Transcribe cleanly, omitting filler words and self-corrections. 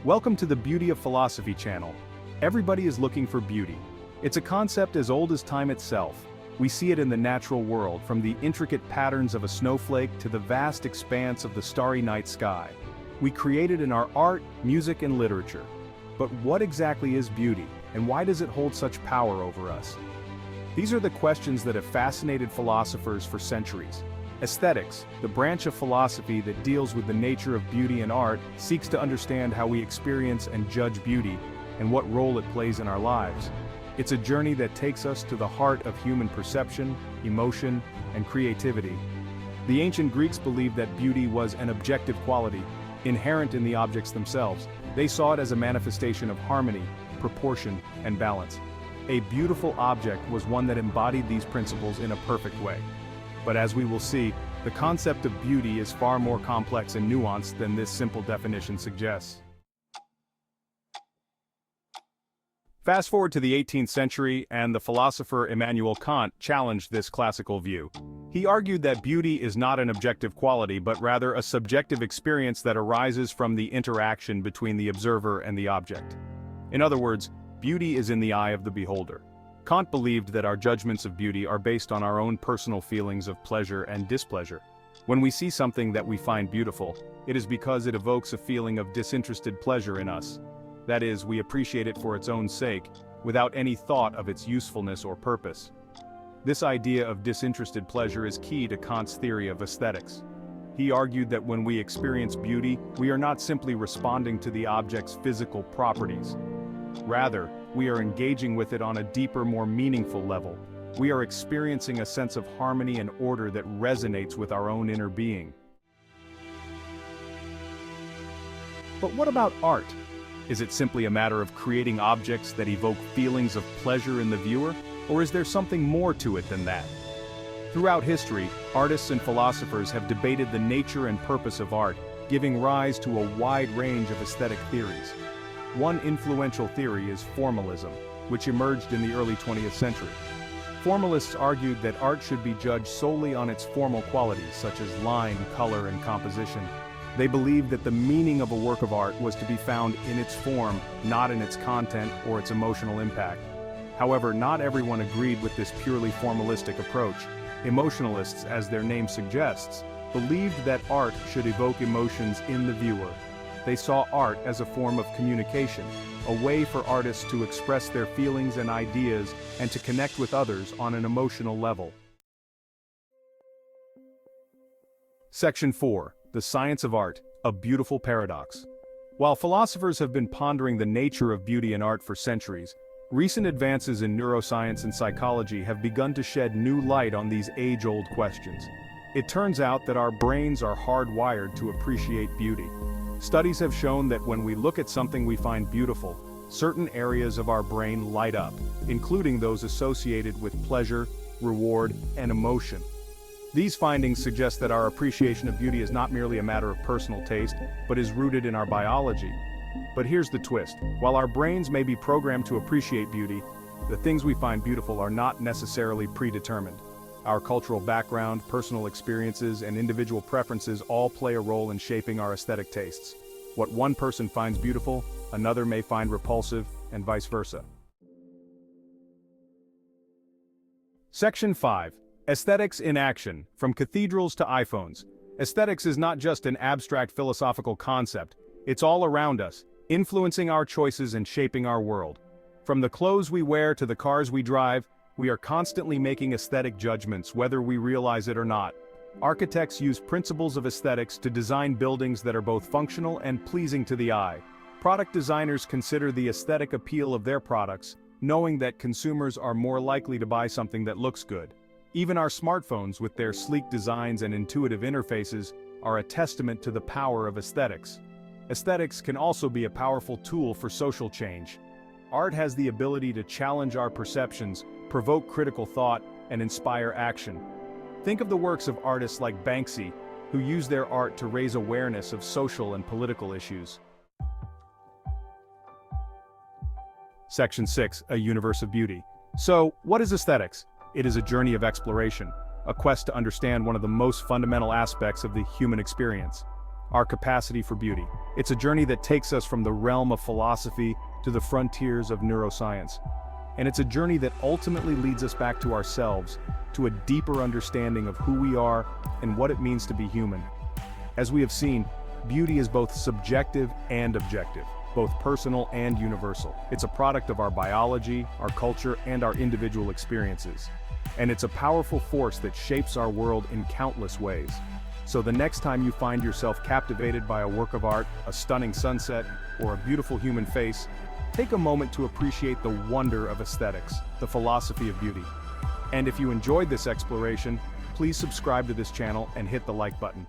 Welcome to the Beauty of Philosophy channel. Everybody is looking for beauty. It's a concept as old as time itself. We see it in the natural world, from the intricate patterns of a snowflake to the vast expanse of the starry night sky. We create it in our art, music, and literature. But what exactly is beauty, and why does it hold such power over us? These are the questions that have fascinated philosophers for centuries. Aesthetics, the branch of philosophy that deals with the nature of beauty and art, seeks to understand how we experience and judge beauty, and what role it plays in our lives. It's a journey that takes us to the heart of human perception, emotion, and creativity. The ancient Greeks believed that beauty was an objective quality, inherent in the objects themselves. They saw it as a manifestation of harmony, proportion, and balance. A beautiful object was one that embodied these principles in a perfect way. But as we will see, the concept of beauty is far more complex and nuanced than this simple definition suggests. Fast forward to the 18th century, and the philosopher Immanuel Kant challenged this classical view. He argued that beauty is not an objective quality but rather a subjective experience that arises from the interaction between the observer and the object. In other words, beauty is in the eye of the beholder. Kant believed that our judgments of beauty are based on our own personal feelings of pleasure and displeasure. When we see something that we find beautiful, it is because it evokes a feeling of disinterested pleasure in us. That is, we appreciate it for its own sake, without any thought of its usefulness or purpose. This idea of disinterested pleasure is key to Kant's theory of aesthetics. He argued that when we experience beauty, we are not simply responding to the object's physical properties. Rather, we are engaging with it on a deeper, more meaningful level. We are experiencing a sense of harmony and order that resonates with our own inner being. But what about art? Is it simply a matter of creating objects that evoke feelings of pleasure in the viewer, or is there something more to it than that? Throughout history, artists and philosophers have debated the nature and purpose of art, giving rise to a wide range of aesthetic theories. One influential theory is formalism, which emerged in the early 20th century. Formalists argued that art should be judged solely on its formal qualities, such as line, color, and composition. They believed that the meaning of a work of art was to be found in its form, not in its content or its emotional impact. However, not everyone agreed with this purely formalistic approach. Emotionalists, as their name suggests, believed that art should evoke emotions in the viewer. They saw art as a form of communication, a way for artists to express their feelings and ideas and to connect with others on an emotional level. Section 4. The Science of Art, a Beautiful Paradox. While philosophers have been pondering the nature of beauty in art for centuries, recent advances in neuroscience and psychology have begun to shed new light on these age-old questions. It turns out that our brains are hardwired to appreciate beauty. Studies have shown that when we look at something we find beautiful, certain areas of our brain light up, including those associated with pleasure, reward, and emotion. These findings suggest that our appreciation of beauty is not merely a matter of personal taste, but is rooted in our biology. But here's the twist. While our brains may be programmed to appreciate beauty, the things we find beautiful are not necessarily predetermined. Our cultural background, personal experiences, and individual preferences all play a role in shaping our aesthetic tastes. What one person finds beautiful, another may find repulsive, and vice versa. Section 5. Aesthetics in Action, from cathedrals to iPhones. Aesthetics is not just an abstract philosophical concept, it's all around us, influencing our choices and shaping our world. From the clothes we wear to the cars we drive, we are constantly making aesthetic judgments, whether we realize it or not. Architects use principles of aesthetics to design buildings that are both functional and pleasing to the eye. Product designers consider the aesthetic appeal of their products, knowing that consumers are more likely to buy something that looks good. Even our smartphones, with their sleek designs and intuitive interfaces, are a testament to the power of aesthetics. Aesthetics can also be a powerful tool for social change. Art has the ability to challenge our perceptions, provoke critical thought, and inspire action. Think of the works of artists like Banksy, who use their art to raise awareness of social and political issues. Section 6. A Universe of Beauty. So, what is aesthetics? It is a journey of exploration, a quest to understand one of the most fundamental aspects of the human experience. our capacity for beauty. It's a journey that takes us from the realm of philosophy to the frontiers of neuroscience. And it's a journey that ultimately leads us back to ourselves, to a deeper understanding of who we are and what it means to be human. As we have seen, beauty is both subjective and objective, both personal and universal. It's a product of our biology, our culture, and our individual experiences. And it's a powerful force that shapes our world in countless ways. So the next time you find yourself captivated by a work of art, a stunning sunset, or a beautiful human face, take a moment to appreciate the wonder of aesthetics, the philosophy of beauty. And if you enjoyed this exploration, please subscribe to this channel and hit the like button.